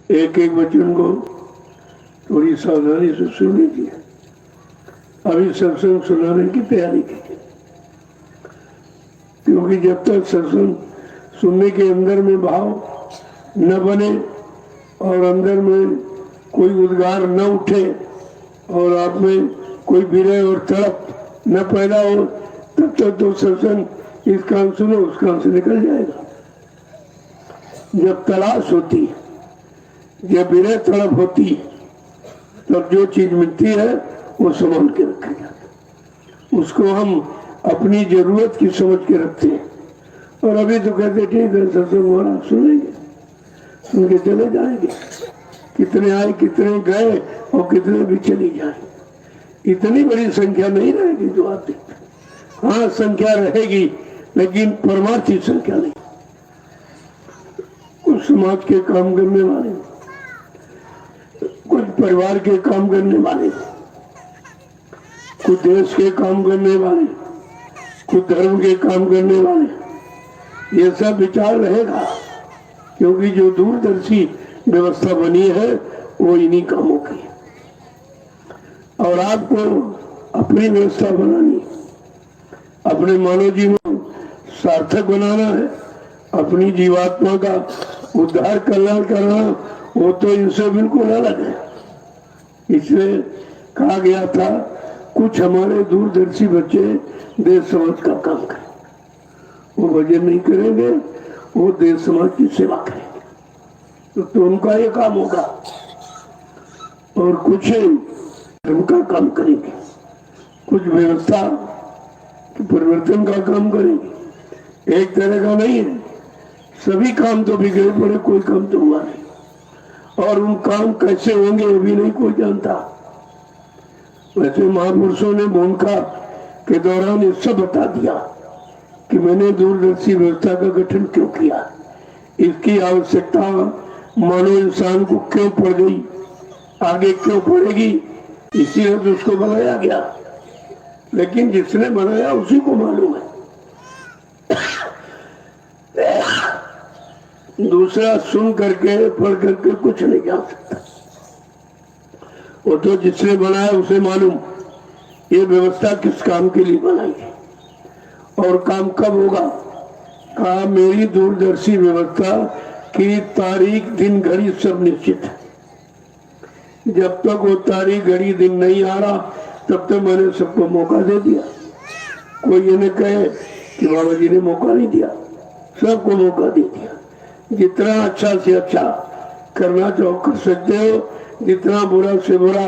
एक एक वचन को थोड़ी सावधानी से सुन लीजिए। अभी सत्संग सुनाने की तैयारी कीजिए, क्योंकि जब तक सत्संग सुनने के अंदर में भाव न बने और अंदर में कोई उद्गार न उठे और आप में कोई विरह और तड़प न पैदा हो, तब तक तो सत्संग इस कान सुनो उस कान से निकल जाएगा। जब तलाश होती, जब विरह तड़प होती, तब जो चीज मिलती है वो संभाल के रखा जाता, उसको हम अपनी जरूरत की समझ के रखते हैं। और अभी तो कहते ठीक है सत्संग हो रहा, सुनेंगे, सुन के चले जाएंगे। कितने आए कितने गए और कितने भी चली जाए, इतनी बड़ी संख्या नहीं रहेगी जो आप देखते। हाँ संख्या रहेगी, लेकिन परमार्थी संख्या नहीं। कुछ समाज के काम करने वाले, कुछ परिवार के काम करने वाले, कुछ देश के काम करने वाले, कुछ धर्म के काम करने वाले, ये सब विचार रहेगा। क्योंकि जो दूरदर्शी व्यवस्था बनी है वो इन्हीं कामों की। और आपको अपनी व्यवस्था बनानी, अपने मानव जीवन सार्थक बनाना है, अपनी जीवात्मा का उद्धार कल्याण करना, वो तो इनसे बिल्कुल अलग है। इसलिए कहा गया था कुछ हमारे दूरदर्शी बच्चे देश समाज का काम करें। वो भजन नहीं करेंगे, वो देश समाज की सेवा करेंगे, तो उनका ये काम होगा। और कुछ धर्म का काम करेंगे, कुछ व्यवस्था परिवर्तन का काम करेंगे। एक तरह का नहीं है, सभी काम तो बिगड़े पड़े, कोई काम तो हुआ नहीं। और उन काम कैसे होंगे वो भी नहीं कोई जानता। वैसे महापुरुषों ने भूमिका के दौरान ये सब बता दिया कि मैंने दूरदर्शी व्यवस्था का गठन क्यों किया, इसकी आवश्यकता मानव इंसान को क्यों पड़ गई, आगे क्यों पड़ेगी, इसीलिए तो उसको बनाया गया। लेकिन जिसने बनाया उसी को मालूम है। दूसरा सुन करके पढ़ करके कुछ नहीं जान सकता। वो तो जिसने बनाया उसे मालूम ये व्यवस्था किस काम के लिए बनाई है और काम कब होगा। कहा मेरी दूरदर्शी व्यवस्था की तारीख दिन घड़ी सब निश्चित है। जब तक वो तारीख घड़ी दिन नहीं आ रहा तब तक मैंने सबको मौका दे दिया। कोई ये न कहे कि बाबा जी ने मौका नहीं दिया, सबको मौका दे दिया। जितना अच्छा से अच्छा करना चाहो कर सकते हो, जितना बुरा से बुरा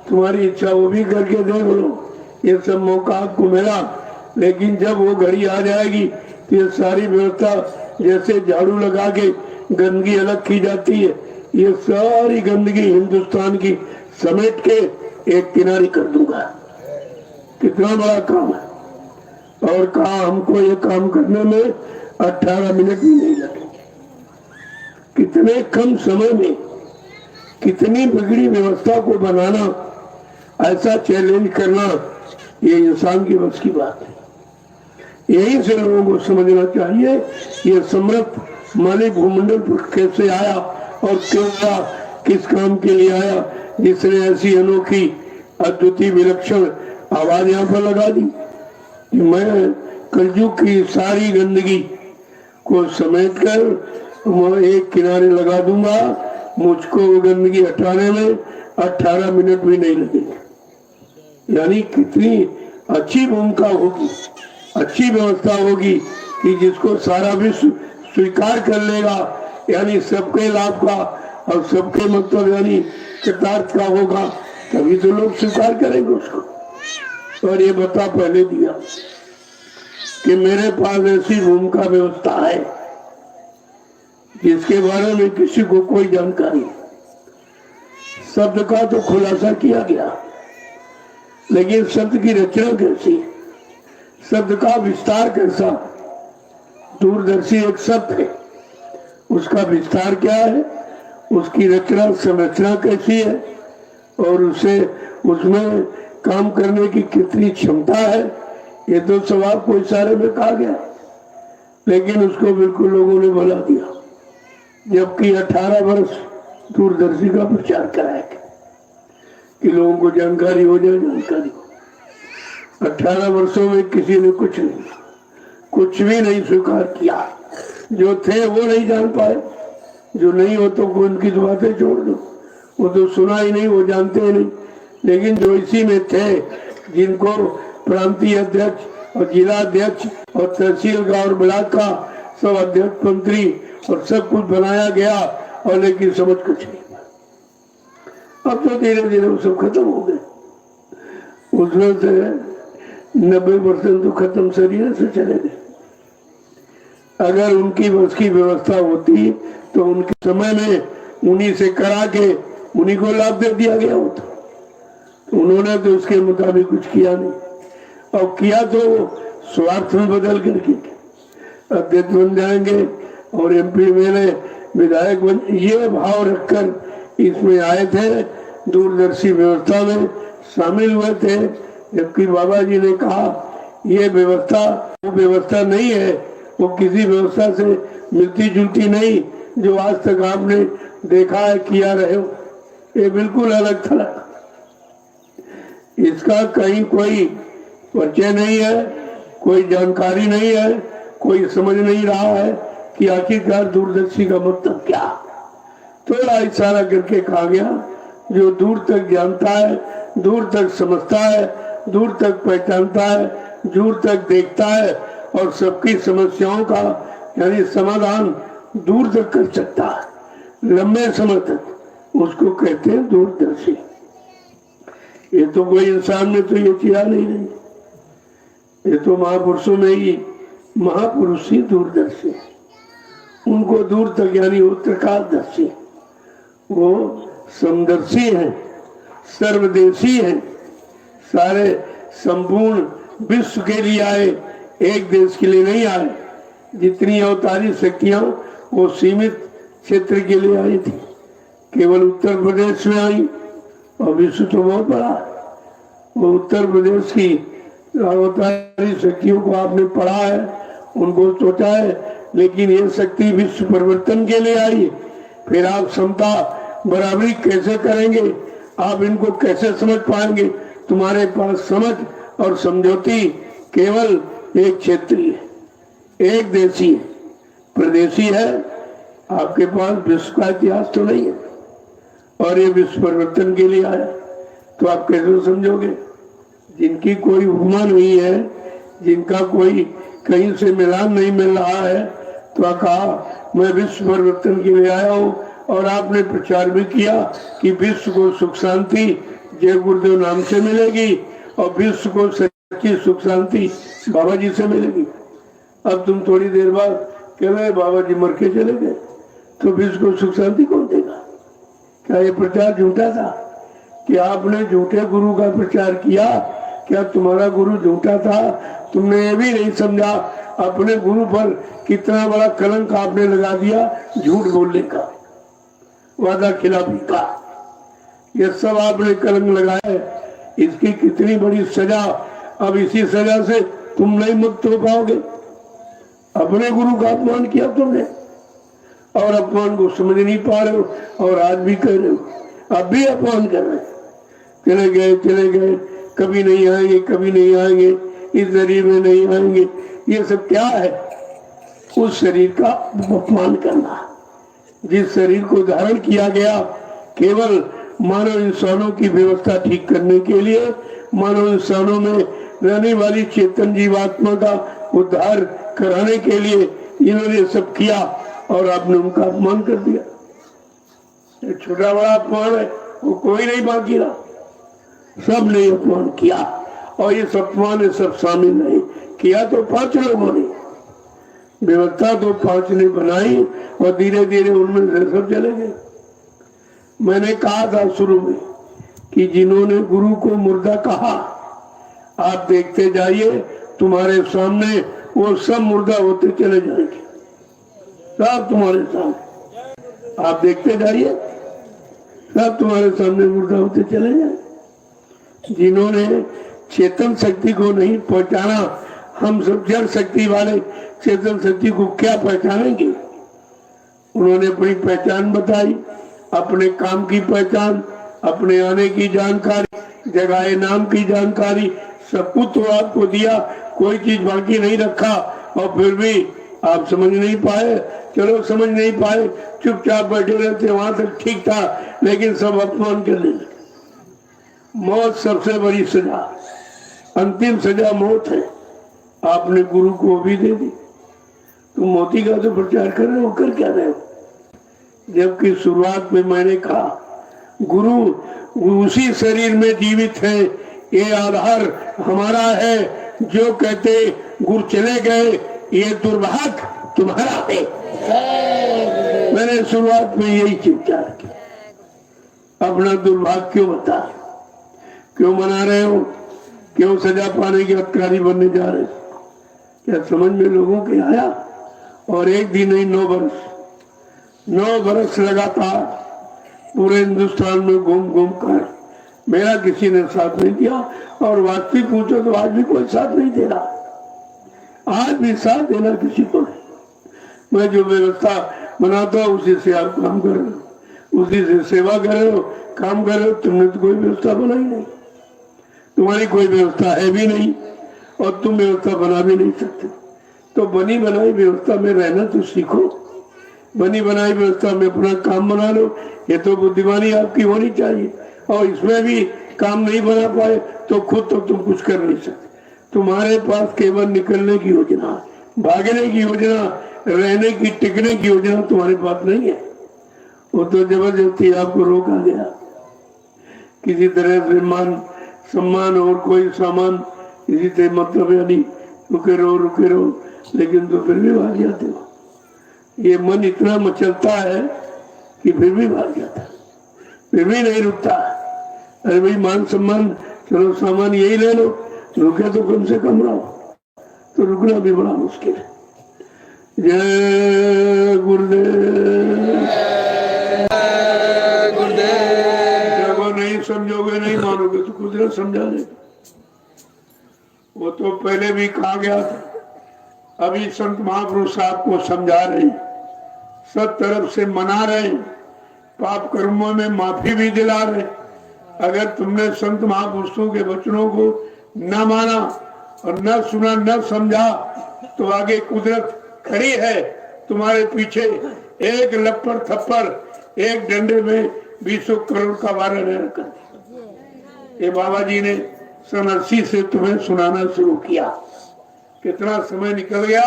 तुम्हारी इच्छा वो भी करके देख लो। ये सब मौका आपको मिला, लेकिन जब वो घड़ी आ जाएगी तो ये सारी व्यवस्था जैसे झाड़ू लगा के गंदगी अलग की जाती है, ये सारी गंदगी हिंदुस्तान की समेट के एक किनारी कर दूंगा। कितना बड़ा काम है। और कहा हमको ये काम करने में 18 मिनट भी नहीं लगेंगे। कितने कम समय में कितनी बिगड़ी व्यवस्था को बनाना, ऐसा चैलेंज करना, ये इंसान की बस की बात है। यही से लोगों को समझना चाहिए ये समर्थ मालिक भूमंडल पर कैसे आया और क्यों आया, किस काम के लिए आया, जिसने ऐसी अनोखी अद्वितीय विलक्षण आवाज यहाँ पर लगा दी कि मैं कलयुग की सारी गंदगी को समेट कर मैं एक किनारे लगा दूंगा। मुझको वो गंदगी हटाने में 18 मिनट भी नहीं लगेंगे। यानी कितनी अच्छी भूमिका होगी, अच्छी व्यवस्था होगी कि जिसको सारा विश्व स्वीकार कर लेगा, यानी सबके लाभ का और सबके मतलब यानी कृतार्थ का होगा, तभी तो लोग स्वीकार करेंगे उसको। और ये बता पहले दिया कि मेरे पास ऐसी भूमिका व्यवस्था है जिसके बारे में किसी को कोई जानकारी नहीं। शब्द का तो खुलासा किया गया, लेकिन शब्द की रचना कैसी, शब्द का विस्तार कैसा। दूरदर्शी एक शब्द है, उसका विस्तार क्या है, उसकी रचना संरचना कैसी है और उसे उसमें काम करने की कितनी क्षमता है, ये तो सब आपको इशारे में कहा गया। लेकिन उसको बिल्कुल लोगों ने भुला दिया। जबकि 18 वर्ष दूरदर्शी का प्रचार कराया कि लोगों को जानकारी हो जाए, जानकारी हो। 18 वर्षों में किसी ने कुछ भी नहीं स्वीकार किया। जो थे वो नहीं जान पाए, जो नहीं हो तो उनकी बातें छोड़ दो, वो तो सुना ही नहीं, वो जानते ही नहीं। लेकिन जो इसी में थे, जिनको प्रांतीय अध्यक्ष और जिला अध्यक्ष और तहसील का और ब्लॉक का सब अध्यक्ष मंत्री और सब कुछ बनाया गया, और लेकिन समझ कुछ नहीं। अब तो धीरे धीरे वो सब खत्म हो गए। उसमें से 90% तो खत्म शरीर से चले गए। अगर उनकी बस की व्यवस्था होती तो उनके समय में उन्हीं से करा के उन्हीं को लाभ दे दिया गया होता। तो उन्होंने तो उसके मुताबिक कुछ किया नहीं, और किया तो स्वार्थ में बदल करके अध्यक्ष बन जाएंगे और MP MLA विधायक बन, ये भाव रखकर इसमें आए थे, दूरदर्शी व्यवस्था में शामिल हुए थे। जबकि बाबा जी ने कहा ये व्यवस्था वो व्यवस्था नहीं है, वो किसी व्यवस्था से मिलती जुलती नहीं जो आज तक आपने देखा है, किया रहे हो। ये बिल्कुल अलग था। इसका कहीं कोई परिचय नहीं है, कोई जानकारी नहीं है, कोई समझ नहीं रहा है कि आखिरकार दूरदर्शी का मतलब क्या। थोड़ा इशारा करके कहा गया, जो दूर तक जानता है, दूर तक समझता है, दूर तक पहचानता है, दूर तक देखता है और सबकी समस्याओं का यानी समाधान दूर तक कर सकता है लंबे समय तक, उसको कहते हैं दूरदर्शी। ये तो कोई इंसान में तो ये चिरा नहीं रही, ये तो महापुरुषों में ही महापुरुष ही दूरदर्शी है। उनको दूर तक यानी उत्तरकालदर्शी, वो समदर्शी है, सर्वदेशी है, सारे संपूर्ण विश्व के लिए आए, एक देश के लिए नहीं आए। जितनी अवतारी शक्तियां वो सीमित क्षेत्र के लिए आई थी, केवल उत्तर प्रदेश में आई, और विश्व तो बहुत बड़ा है। वो उत्तर प्रदेश की अवतारी शक्तियों को आपने पढ़ा है, उनको सोचा है, लेकिन ये शक्ति विश्व परिवर्तन के लिए आई। फिर आप समता बराबरी कैसे करेंगे, आप इनको कैसे समझ पाएंगे। तुम्हारे पास समझ और समझौती केवल एक क्षेत्रीय है, एक देशी है, प्रदेशी है। आपके पास विश्व का इतिहास तो नहीं है, और ये विश्व परिवर्तन के लिए आया, तो आप कैसे समझोगे। जिनकी कोई उपमा नहीं है, जिनका कोई कहीं से मिलान नहीं मिल रहा है, तो कहा मैं विश्व परिवर्तन के लिए आया हूँ। और आपने प्रचार भी किया कि विश्व को सुख शांति जय गुरुदेव नाम से मिलेगी, और विश्व को सच्ची सुख शांति बाबा जी से मिलेगी। अब तुम थोड़ी देर बाद कह रहे बाबा जी मर के चले गए, तो विश्व को सुख शांति कौन देगा। क्या ये प्रचार झूठा था? कि आपने झूठे गुरु का प्रचार किया? क्या तुम्हारा गुरु झूठा था? तुमने ये भी नहीं समझा अपने गुरु पर कितना बड़ा कलंक आपने लगा दिया, झूठ बोलने का, वादा खिलाफी का। ये सब आपने कलंक लगाया, इसकी कितनी बड़ी सजा। अब इसी सजा से तुम नहीं मुक्त हो पाओगे। अपने गुरु का अपमान किया तुमने, और अपमान को समझ नहीं पा रहे हो, और आज भी कह रहे हो, अब भी अपमान कर रहे हो। चले गए, कभी नहीं आएंगे, कभी नहीं आएंगे, इस शरीर में नहीं आएंगे। ये सब क्या है? उस शरीर का अपमान करना, जिस शरीर को धारण किया गया केवल मानव इंसानों की व्यवस्था ठीक करने के लिए, मानव इंसानों में रहने वाली चेतन जीवात्मा का उद्धार कराने के लिए इन्होंने सब किया, और आपने उनका अपमान कर दिया। छोटा बड़ा अपमान है, वो कोई नहीं बाकी रहा, सब ने अपमान किया। और ये अपमान है सब शामिल नहीं किया, तो 5 लोगों ने व्यवस्था तो 5 ने बनाई, और धीरे धीरे उनमें से सब चले गए। मैंने कहा था शुरू में कि जिन्होंने गुरु को मुर्दा कहा, आप देखते जाइए तुम्हारे सामने वो सब मुर्दा होते चले जाएंगे, सब तुम्हारे सामने। आप देखते जाइए, सब तुम्हारे सामने मुर्दा होते चले जाएंगे। जिन्होंने चेतन शक्ति को नहीं पहचाना, हम सब जड़ शक्ति वाले चेतन शक्ति को क्या पहचानेंगे। उन्होंने अपनी पहचान बताई, अपने काम की पहचान, अपने आने की जानकारी, जगह नाम की जानकारी, सब कुछ तो आपको दिया, कोई चीज बाकी नहीं रखा। और फिर भी आप समझ नहीं पाए। चलो समझ नहीं पाए, चुपचाप बैठे रहते, वहां तक ठीक था, लेकिन सब अपमान करने लगे। मौत सबसे बड़ी सजा, अंतिम सजा मौत है। आपने गुरु को भी दे दी, तुम मोती का तो प्रचार कर रहे हो, कर क्या रहे हो? जबकि शुरुआत में मैंने कहा गुरु उसी शरीर में जीवित है, ये आधार हमारा है। जो कहते गुरु चले गए, ये दुर्भाग्य तुम्हारा है। मैंने शुरुआत में यही चिंता की, अपना दुर्भाग्य क्यों बता, क्यों मना रहे हो, क्यों सजा पाने के अधिकारी बनने जा रहे हो? क्या समझ में लोगों के आया? और एक दिन नहीं, 9 बरस लगातार पूरे हिंदुस्तान में घूम घूम कर मेरा किसी ने साथ नहीं दिया। और वास्तविक पूछो तो आज भी कोई साथ नहीं दे रहा। आज भी साथ देना किसी को नहीं। मैं जो व्यवस्था बनाता हूँ उसी से आप काम कर रहे हो, उसी से सेवा कर रहे हो, काम कर रहे हो। तुमने तो कोई व्यवस्था बनाई नहीं, तुम्हारी कोई व्यवस्था है भी नहीं, और तुम व्यवस्था बना भी नहीं सकते। तो बनी बनाई व्यवस्था में रहना तो सीखो। बनी बनाई व्यवस्था में अपना काम बना लो, ये तो बुद्धिमानी आपकी होनी चाहिए। और इसमें भी काम नहीं बना पाए तो खुद तो तुम कुछ कर नहीं सकते। तुम्हारे पास केवल निकलने की योजना, भागने की योजना, रहने की, टिकने की योजना तुम्हारे पास नहीं है। वो तो जबरदस्ती आपको रोका गया, किसी तरह से मान सम्मान और कोई सामान इसी से मतलब है नहीं, रुके रहो, लेकिन तो फिर भी भाग जाते हो। ये मन इतना मचलता है कि फिर भी भाग जाता है, फिर भी नहीं रुकता। अरे भाई मान सम्मान, चलो सामान यही ले लो, रुके तो कम से कम रहो, तो रुकना भी बड़ा मुश्किल है। जय गुरुदेव। जब वो नहीं समझोगे, नहीं मानोगे तो कुदरत समझा देगा। वो तो पहले भी कहा गया था, अभी संत महापुरुष आपको समझा रहे, सब तरफ से मना रहे, पाप कर्मों में माफी भी दिला रहे। अगर तुमने संत महापुरुषों के वचनों को न माना और न सुना, न समझा, तो आगे कुदरत खड़ी है तुम्हारे पीछे, एक लपड़ थप्पड़, एक डंडे में 20 करोड़ का वारा न कर दिया। ये बाबा जी ने सन 80 से तुम्हें सुनाना शुरू किया, कितना समय निकल गया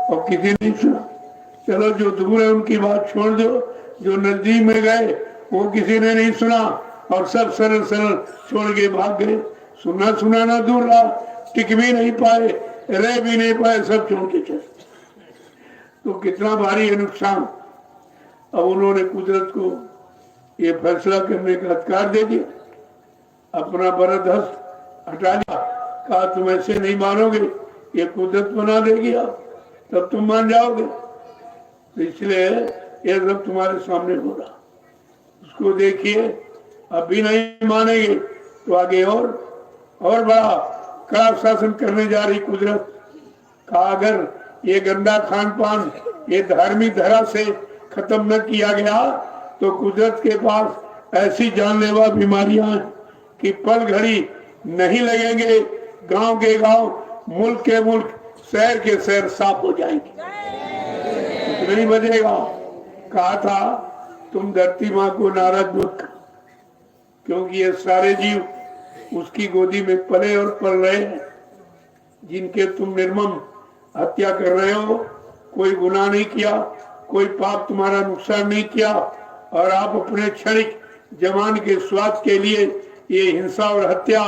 और किसी नहीं सुना। चलो जो दूर है उनकी बात छोड़ दो, जो नजदीक में गए वो किसी ने नहीं सुना और सब सरल सरल छोड़ के भाग गए। सुनाना दूर रहा, टिक भी नहीं पाए, रह भी नहीं पाए, सब छोड़ के चले। तो कितना भारी है नुकसान। अब उन्होंने कुदरत को ये फैसला करने का अधिकार दे दिया, अपना बरद हस्त हटा लिया, कहा तुम ऐसे नहीं मानोगे, ये कुदरत बना देगी, आप तब तुम मान जाओगे। तो इसलिए ये सब तुम्हारे सामने हो रहा, उसको देखिए। अब भी नहीं मानेंगे तो आगे और बड़ा कड़ा शासन करने जा रही कुदरत का। अगर ये गंदा खान पान, ये धार्मिक धरा से खत्म न किया गया तो कुदरत के पास ऐसी जानलेवा बीमारियां हैं कि पल घड़ी नहीं लगेंगे, गांव के गांव, मुल्क के मुल्क, शहर के शहर साफ हो जाएंगे, नहीं बचेगा। कहा था तुम धरती माँ को नाराज मत करो, क्योंकि ये सारे जीव उसकी गोदी में पले और पल रहे हैं, जिनके तुम निर्मम हत्या कर रहे हो। कोई गुनाह नहीं किया, कोई पाप तुम्हारा नुकसान नहीं किया, और आप अपने क्षणिक जवान के स्वाद के लिए ये हिंसा और हत्या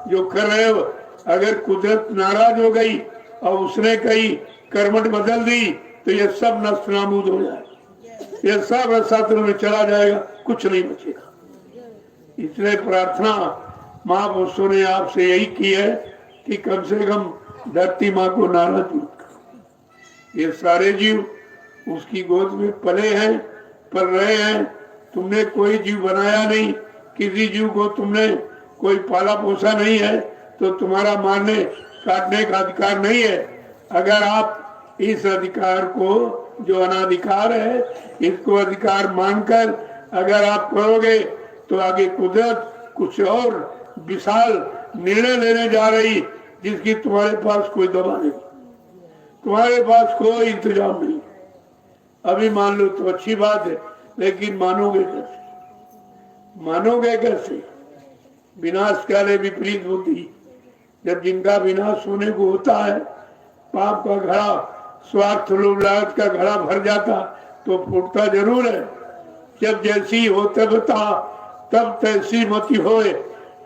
जो कर रहे हो। अगर कुदरत नाराज हो गई और उसने कहीं कर्मठ बदल दी तो ये सब नष्ट नाबूद हो जाएगा, ये सब रसातल में चला जाएगा, कुछ नहीं बचेगा। इसलिए प्रार्थना महापुरुषों ने आपसे यही की है कि कम से कम धरती माँ को नाराज मत करो। ये सारे जीव उसकी गोद में पले हैं, पल रहे हैं। तुमने कोई जीव बनाया नहीं, किसी जीव को तुमने कोई पाला पोसा नहीं है, तो तुम्हारा मारने काटने का अधिकार नहीं है। अगर आप इस अधिकार को, जो अनाधिकार है, इसको अधिकार मानकर अगर आप करोगे तो आगे कुदरत कुछ और विशाल निर्णय लेने जा रही, जिसकी तुम्हारे पास कोई दवा नहीं, तुम्हारे पास कोई इंतजाम नहीं। अभी मान लो तो अच्छी बात है, लेकिन मानोगे कैसे? मानोगे कैसे? विनाश काले विपरीत बुद्धि। जब जिनका विनाश होने को होता है, पाप का घड़ा, स्वार्थ लोभ लालच का घड़ा भर जाता तो फूटता जरूर है। जब जैसी हो तब था, तब तैसी मति होए,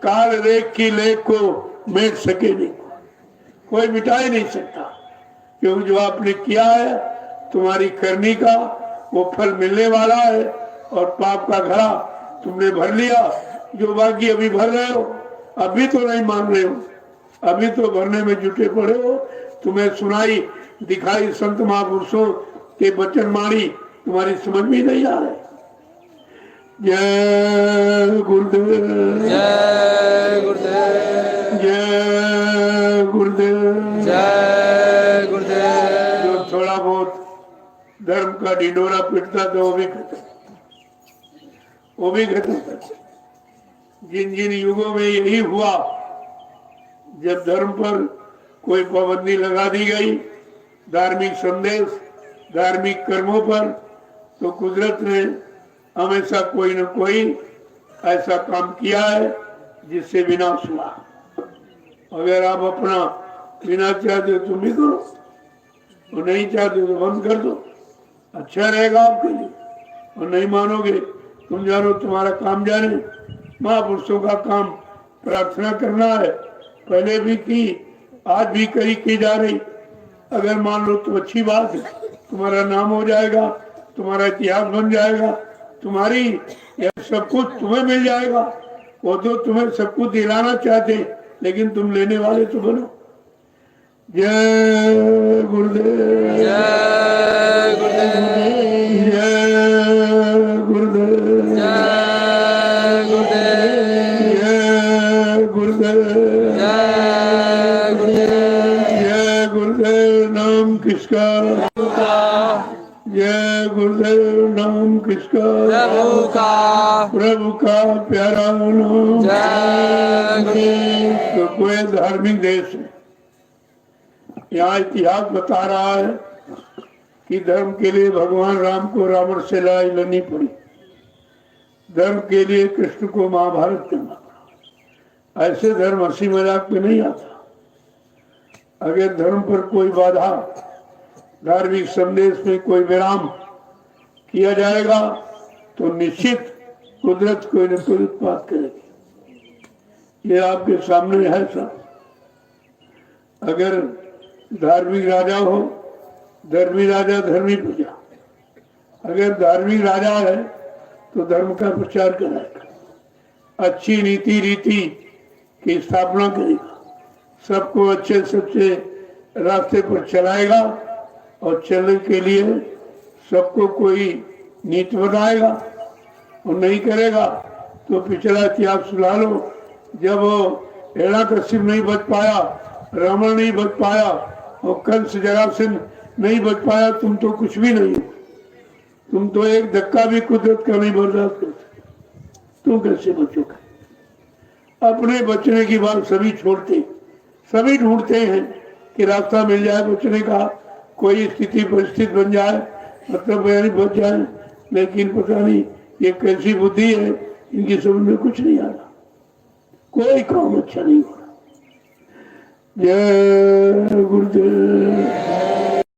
काल रेख की लेख को मिट सके नहीं, कोई मिटा ही नहीं सकता। क्योंकि जो आपने किया है, तुम्हारी करनी का वो फल मिलने वाला है। और पाप का घड़ा तुमने भर लिया, जो बाकी अभी भर रहे हो, अभी तो नहीं मान रहे हो, अभी तो भरने में जुटे पड़े हो। तुम्हें सुनाई दिखाई संत महापुरुषों के वचन माणी तुम्हारी समझ में नहीं आ रहे। जय गुरुदेव, जय गुरुदेव, जय गुरुदेव, जय गुरुदेव। जो थोड़ा बहुत धर्म का ढिंडोरा पिटता था वो भी खत्म, वो भी खत्म कर। जिन जिन युगों में यही हुआ, जब धर्म पर कोई पाबंदी लगा दी गई, धार्मिक संदेश, धार्मिक कर्मों पर, तो कुदरत ने हमेशा कोई न कोई ऐसा काम किया है जिससे विनाश हुआ। अगर आप अपना विनाश चाहते हो तो भी करो, और नहीं चाहते तो बंद कर दो, अच्छा रहेगा आपके लिए। और नहीं मानोगे, तुम जानो तुम्हारा काम जाने। महापुरुषों का काम प्रार्थना करना है, पहले भी की, आज भी की जा रही। अगर मान लो तो अच्छी बात है, तुम्हारा नाम हो जाएगा, तुम्हारा इतिहास बन जाएगा, तुम्हारी यह सब कुछ तुम्हें मिल जाएगा। वो तो तुम्हें सब कुछ दिलाना चाहते, लेकिन तुम लेने वाले तो बनो। जय गुरुदेव, जय गुरुदेव, जय गुरुदेव, जय गुरुदेव, जय गुरुदेव, जय गुरुदेव। जय गुरुदेव। नाम किसका? जय गुरुदेव। नाम किसका? प्रभु का, प्रभु का प्यारा नाम। जय गुरुदेव। तो कोई धार्मिक देश है, यहाँ इतिहास बता रहा है कि धर्म के लिए भगवान राम को रावण से लड़ाई लड़नी पड़ी, धर्म के लिए कृष्ण को महाभारत करना पड़ा। ऐसे धर्म हंसी मजाक में नहीं आता। अगर धर्म पर कोई बाधा, धार्मिक संदेश में कोई विराम किया जाएगा तो निश्चित कुदरत कोई न कोई उत्पात करेगी। ये आपके सामने है सब। अगर धार्मिक राजा हो, धर्मी राजा धर्मी प्रजा। अगर धार्मिक राजा है तो धर्म का प्रचार करेगा, अच्छी नीति रीति की स्थापना करेगा, सबको अच्छे सच्चे रास्ते पर चलाएगा, और चलने के लिए सबको कोई नीति बताएगा। और नहीं करेगा तो पिछला इतिहास सुना लो, जब हिरण्यकश्यप नहीं बच पाया, रावण नहीं बच पाया, और कंस जरासंध नहीं बच पाया, तुम तो कुछ भी नहीं हो। तुम तो एक धक्का भी कुदरत का नहीं बर्दाश्त कर सकते, तुम कैसे बचोगे? अपने बचने की बात सभी छोड़ते, सभी ढूंढते हैं कि रास्ता मिल जाए बचने का, कोई स्थिति परिस्थिति बन जाए, मतलब बच जाए। लेकिन पता नहीं ये कैसी बुद्धि है, इनकी समझ में कुछ नहीं आ रहा, कोई काम अच्छा नहीं हो रहा। जय गुरुदेव,